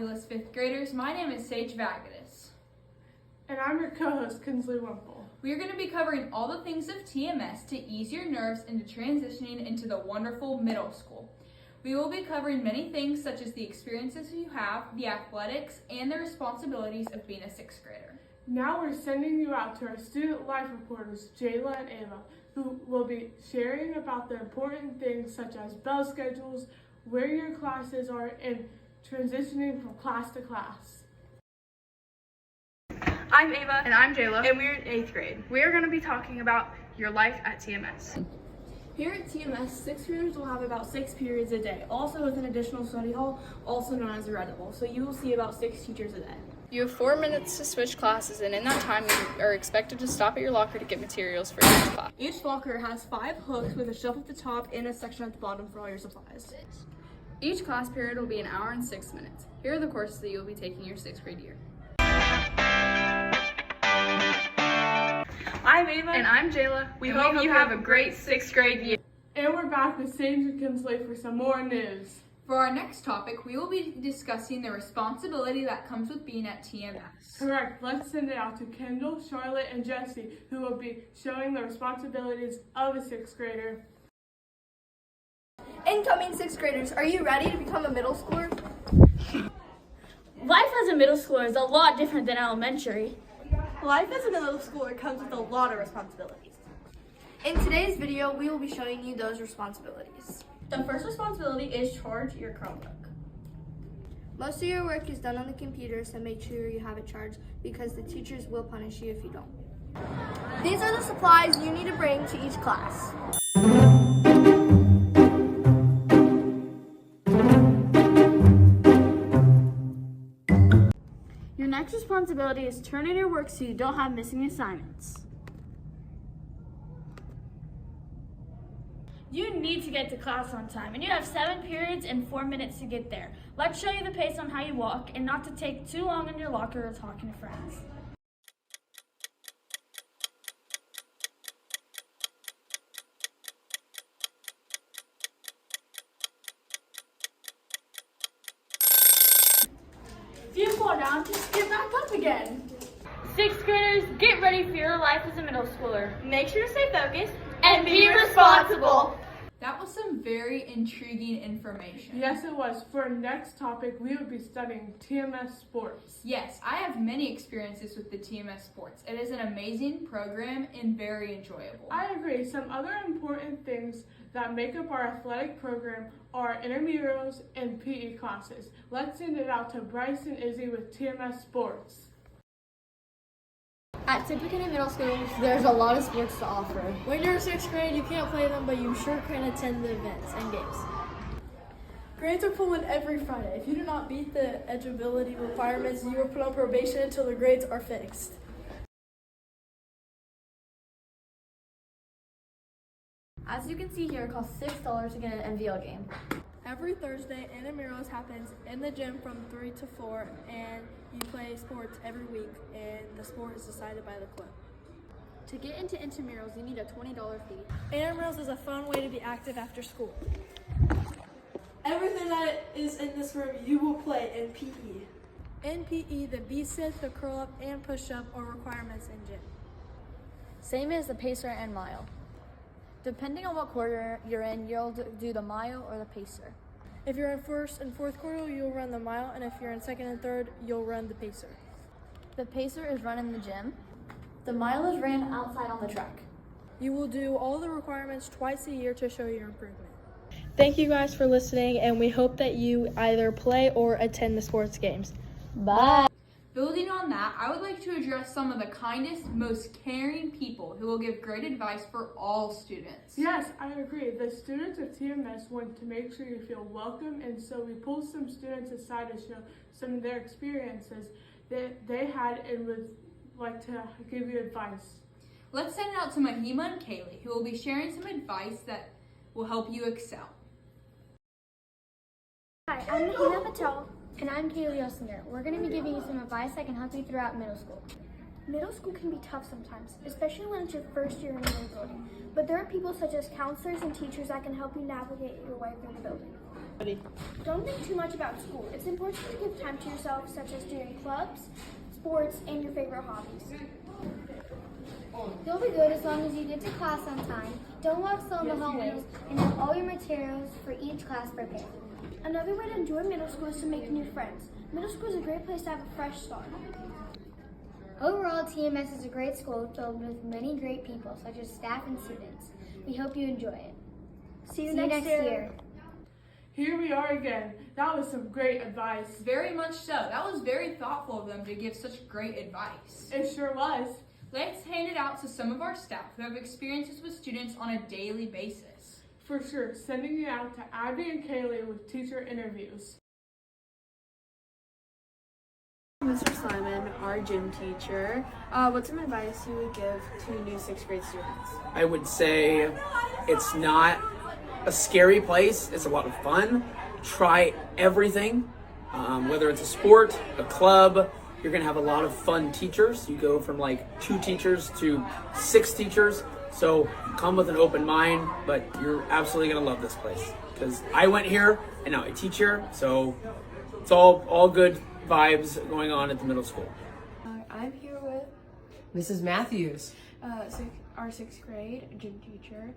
fabulous 5th graders. My name is Sage Vagatus. And I'm your co-host, Kinsley Wemple. We are going to be covering all the things of TMS to ease your nerves into transitioning into the wonderful middle school. We will be covering many things such as the experiences you have, the athletics, and the responsibilities of being a 6th grader. Now we're sending you out to our student life reporters, Jayla and Ava, who will be sharing about the important things such as bell schedules, where your classes are, and transitioning from class to class. I'm Ava. And I'm Jayla. And we're in 8th grade. We are going to be talking about your life at TMS. Here at TMS, 6th graders will have about 6 periods a day, also with an additional study hall, also known as a readable. So you will see about 6 teachers a day. You have 4 minutes to switch classes, and in that time, you are expected to stop at your locker to get materials for each class. Each locker has 5 hooks with a shelf at the top and a section at the bottom for all your supplies. Each class period will be an hour and 6 minutes. Here are the courses that you will be taking your 6th grade year. I'm Ava. And I'm Jayla. We hope you have a great 6th grade year. And we're back with Sage and Kinsley for some more news. For our next topic, we will be discussing the responsibility that comes with being at TMS. Correct. Let's send it out to Kendall, Charlotte, and Jesse, who will be showing the responsibilities of a 6th grader. Incoming 6th graders, are you ready to become a middle schooler? Life as a middle schooler is a lot different than elementary. Life as a middle schooler comes with a lot of responsibilities. In today's video, we will be showing you those responsibilities. The first responsibility is charge your Chromebook. Most of your work is done on the computer, so make sure you have it charged because the teachers will punish you if you don't. These are the supplies you need to bring to each class. Your next responsibility is turn in your work so you don't have missing assignments. You need to get to class on time, and you have 7 periods and 4 minutes to get there. Let's show you the pace on how you walk and not to take too long in your locker or talking to friends. If you fall down, just get back up again. 6th graders, get ready for your life as a middle schooler. Make sure to stay focused And be responsible. That was some very intriguing information. Yes, it was. For our next topic, we will be studying TMS sports. Yes, I have many experiences with the TMS sports. It is an amazing program and very enjoyable. I agree. Some other important things that make up our athletic program are intramurals and PE classes. Let's send it out to Bryce and Izzy with TMS sports. At Tippecanoe Middle School, there's a lot of sports to offer. When you're in 6th grade, you can't play them, but you sure can attend the events and games. Grades are pulled every Friday. If you do not meet the eligibility requirements, you are put on probation until the grades are fixed. As you can see here, it costs $6 to get an NVL game. Every Thursday, intramurals happens in the gym from 3 to 4, and you play sports every week, and the sport is decided by the club. To get into intramurals, you need a $20 fee. Intramurals is a fun way to be active after school. Everything that is in this room, you will play in PE. In PE, the B-sit, the curl-up, and push-up are requirements in gym. Same as the pacer and mile. Depending on what quarter you're in, you'll do the mile or the pacer. If you're in 1st and 4th quarter, you'll run the mile, and if you're in 2nd and 3rd, you'll run the pacer. The pacer is run in the gym. The mile is ran outside on the track. You will do all the requirements twice a year to show your improvement. Thank you guys for listening, and we hope that you either play or attend the sports games. Bye. Building on that, I would like to address some of the kindest, most caring people who will give great advice for all students. Yes, I agree. The students of TMS want to make sure you feel welcome, and so we pulled some students aside to show some of their experiences that they had and would like to give you advice. Let's send it out to Mahima and Kaylee, who will be sharing some advice that will help you excel. Hi, I'm Mahima Patel. And I'm Kaylee Osinger. We're going to be giving you some advice that can help you throughout middle school. Middle school can be tough sometimes, especially when it's your first year in the building. But there are people such as counselors and teachers that can help you navigate your way through the building. Don't think too much about school. It's important to give time to yourself, such as doing clubs, sports, and your favorite hobbies. You'll be good as long as you get to class on time, don't walk slow in the hallways, and have all your materials for each class prepared. Another way to enjoy middle school is to make new friends. Middle school is a great place to have a fresh start. Overall, TMS is a great school filled with many great people, such as staff and students. We hope you enjoy it. See you next year. Here we are again. That was some great advice. Very much so. That was very thoughtful of them to give such great advice. It sure was. Let's hand it out to some of our staff who have experiences with students on a daily basis. For sure, sending it out to Abby and Kaylee with teacher interviews. Mr. Simon, our gym teacher, what's some advice you would give to new 6th grade students? I would say it's not a scary place. It's a lot of fun. Try everything, whether it's a sport, a club. You're gonna have a lot of fun teachers. You go from like 2 teachers to 6 teachers. So come with an open mind, but you're absolutely gonna love this place because I went here and now I teach here. So it's all good vibes going on at the middle school. I'm here with Mrs. Matthews. our 6th grade gym teacher.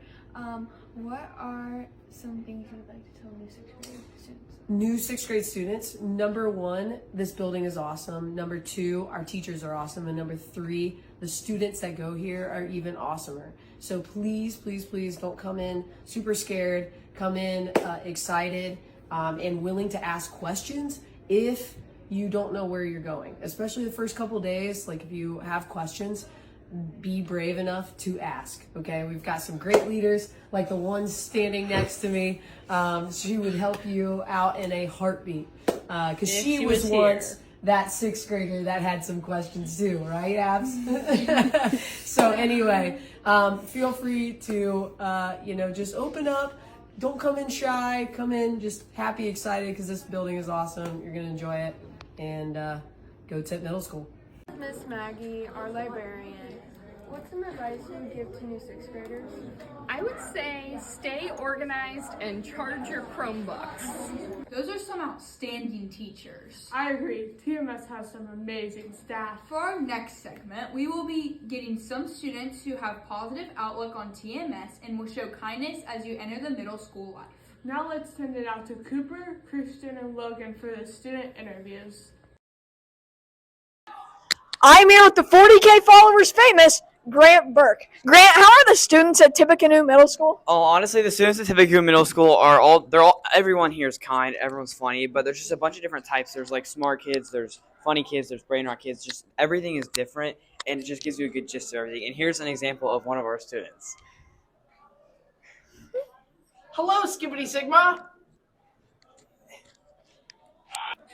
What are some things you would like to tell new 6th grade students? New 6th grade students, number 1, this building is awesome. Number 2, our teachers are awesome. And number 3, the students that go here are even awesomer. So please, please, please don't come in super scared. Come in excited and willing to ask questions if you don't know where you're going. Especially the first couple days, like if you have questions, be brave enough to ask, okay? We've got some great leaders, like the one standing next to me. She would help you out in a heartbeat, because she was once that 6th grader that had some questions too, right, Abs? So anyway, feel free to, just open up. Don't come in shy. Come in just happy, excited, because this building is awesome. You're gonna enjoy it, and go to middle school. Miss Maggie, our librarian. What's some advice you would give to new 6th graders? I would say stay organized and charge your Chromebooks. Those are some outstanding teachers. I agree. TMS has some amazing staff. For our next segment, we will be getting some students who have positive outlook on TMS and will show kindness as you enter the middle school life. Now let's send it out to Cooper, Christian, and Logan for the student interviews. I'm here with the 40K followers famous Grant Burke. Grant, how are the students at Tippecanoe Middle School? Oh, honestly, the students at Tippecanoe Middle School everyone here is kind, everyone's funny, but there's just a bunch of different types. There's like smart kids, there's funny kids, there's brain rot kids, just everything is different, and it just gives you a good gist of everything. And here's an example of one of our students. Hello, Skippity Sigma.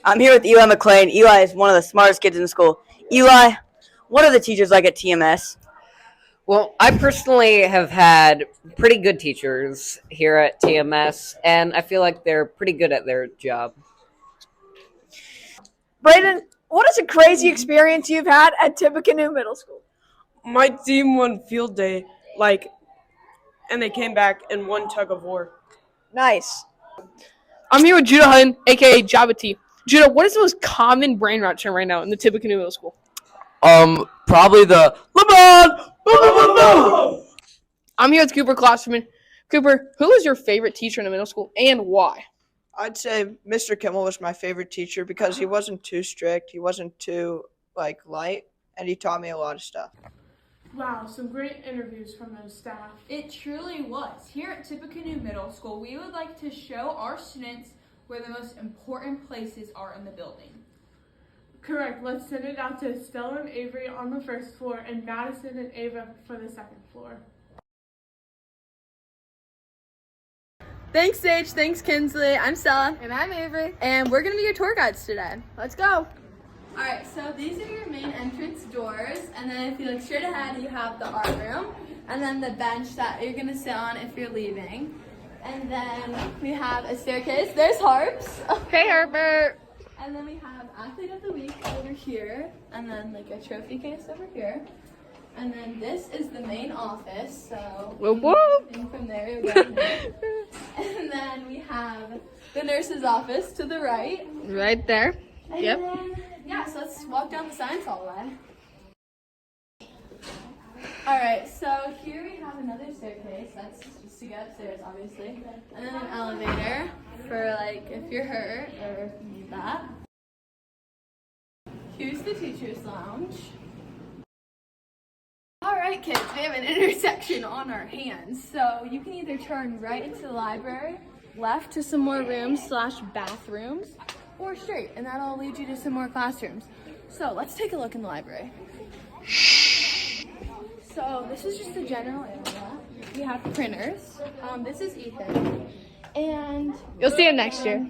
I'm here with Eli McLean. Eli is one of the smartest kids in school. Eli, what are the teachers like at TMS? Well, I personally have had pretty good teachers here at TMS, and I feel like they're pretty good at their job. Brayden, what is a crazy experience you've had at Tippecanoe Middle School? My team won field day, and they came back and won tug of war. Nice. I'm here with Judah Hutton, aka Jabba T. Judah, what is the most common brain rot term right now in the Tippecanoe Middle School? Probably the LeBron. I'm here with Cooper Klosterman. Cooper, who was your favorite teacher in the middle school and why? I'd say Mr. Kimmel was my favorite teacher because he wasn't too strict, he wasn't too light, and he taught me a lot of stuff. Wow, some great interviews from those staff. It truly was. Here at Tippecanoe Middle School, we would like to show our students where the most important places are in the building. Correct. Let's send it out to Stella and Avery on the 1st floor and Madison and Ava for the 2nd floor. Thanks, Sage. Thanks, Kinsley. I'm Stella. And I'm Avery. And we're going to be your tour guides today. Let's go. Alright, so these are your main entrance doors. And then if you look straight ahead, you have the art room. And then the bench that you're going to sit on if you're leaving. And then we have a staircase. There's Harps. Hey, Herbert. And then we have Athlete of the Week over here. And then a trophy case over here. And then this is the main office. So whoa. from there, you'll go in there. And then we have the nurse's office to the right. Right there. And Yep. then, yeah, so let's walk down the science hall then. Alright, so here we have another staircase. That's just to get upstairs, obviously. And then an elevator for like if you're hurt or if you need that. Here's the teacher's lounge. Alright kids, we have an intersection on our hands. So you can either turn right into the library, left to some more rooms / bathrooms, or straight, and that'll lead you to some more classrooms. So let's take a look in the library. So this is just the general area. We have printers. This is Ethan. And You'll see it next year.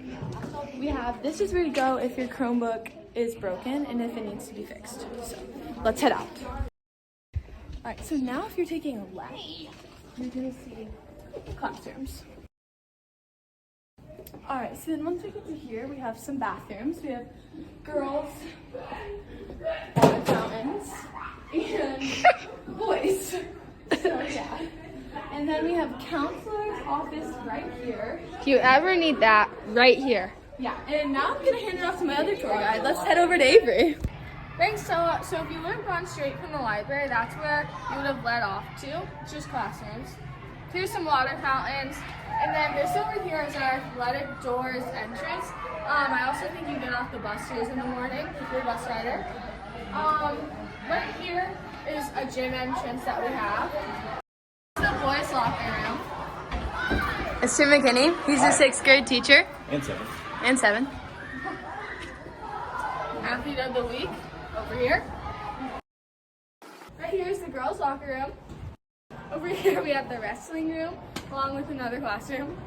we have, this is where you go if your Chromebook is broken and if it needs to be fixed. So let's head out. All right, so now if you're taking a left, you're gonna see classrooms. All right, so then once we get to here, we have some bathrooms. We have girls, water fountains, and boys. So yeah. And then we have counselor's office right here. If you ever need that, right here. Yeah, and now I'm gonna hand it off to my other tour guide. Let's head over to Avery. Thanks, Stella. So if you would have gone straight from the library, that's where you would have led off to. It's just classrooms. Here's some water fountains. And then this over here is our athletic doors entrance. I also think you get off the bus here in the morning if you're a bus rider. Right here is a gym entrance that we have. The boys' locker room. It's Tim McKinney. He's a 6th grade teacher. And 7th. And 7. Athlete of the week over here. Right here is the girls' locker room. Over here we have the wrestling room, along with another classroom.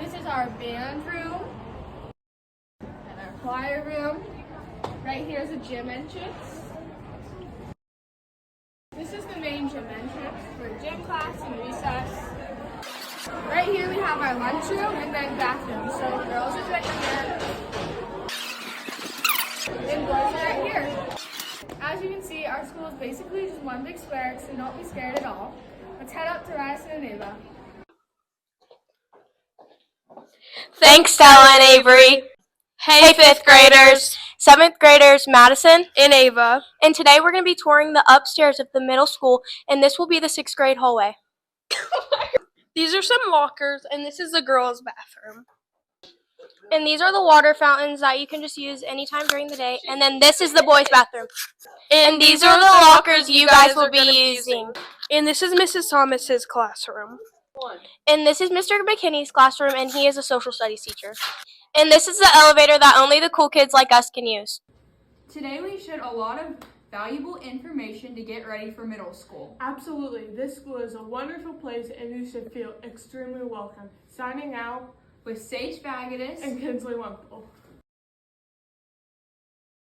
This is our band room and our choir room. Right here is a gym entrance. This is the main gym entrance for gym class and recess. Right here we have our lunchroom and then bathroom. So girls is right here and boys are right here. As you can see, our school is basically just one big square, so don't be scared at all. Let's head up to Ryerson and Ava. Thanks, Stella and Avery. Hey, 5th graders, 7th graders, Madison and Ava. And today we're going to be touring the upstairs of the middle school, and this will be the 6th grade hallway. These are some lockers, and this is the girls' bathroom. And these are the water fountains that you can just use anytime during the day. And then this is the boys' bathroom. And these are the lockers you guys will be using. And this is Mrs. Thomas's classroom. And this is Mr. McKinney's classroom, and he is a social studies teacher. And this is the elevator that only the cool kids like us can use. Today we shared a lot of valuable information to get ready for middle school. Absolutely. This school is a wonderful place and you should feel extremely welcome. Signing out with Sage Vagatus and Kinsley Wemple.